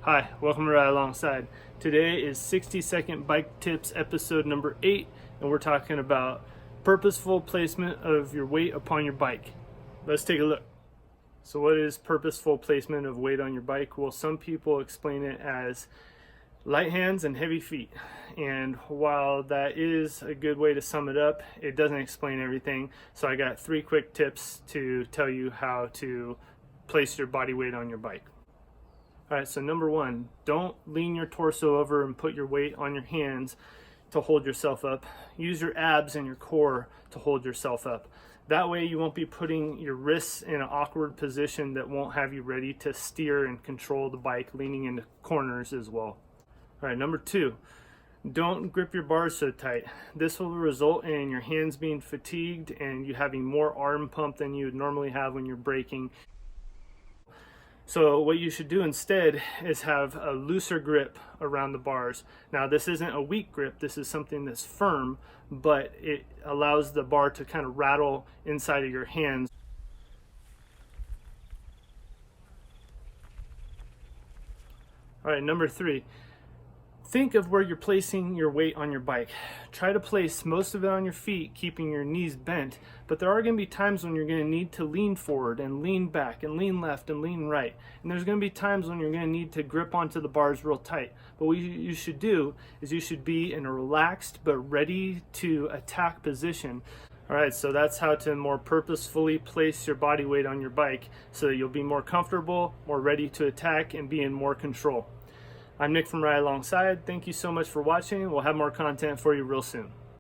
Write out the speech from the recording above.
Hi, welcome to Ride Alongside. Today is 60-second bike tips episode number 8, and we're talking about purposeful placement of your weight upon your bike. Let's take a look. So what is purposeful placement of weight on your bike? Well, some people explain it as light hands and heavy feet. And while that is a good way to sum it up, it doesn't explain everything. So I got 3 quick tips to tell you how to place your body weight on your bike. All right, so number 1, don't lean your torso over and put your weight on your hands to hold yourself up. Use your abs and your core to hold yourself up. That way you won't be putting your wrists in an awkward position that won't have you ready to steer and control the bike, leaning into corners as well. All right, number 2, don't grip your bars so tight. This will result in your hands being fatigued and you having more arm pump than you would normally have when you're braking. So what you should do instead is have a looser grip around the bars. Now this isn't a weak grip, this is something that's firm, but it allows the bar to kind of rattle inside of your hands. All right, number 3. Think of where you're placing your weight on your bike. Try to place most of it on your feet, keeping your knees bent, but there are going to be times when you're going to need to lean forward and lean back and lean left and lean right. And there's going to be times when you're going to need to grip onto the bars real tight. But what you should do is you should be in a relaxed but ready to attack position. All right, so that's how to more purposefully place your body weight on your bike so that you'll be more comfortable, more ready to attack, and be in more control. I'm Nick from Ride Alongside. Thank you so much for watching. We'll have more content for you real soon.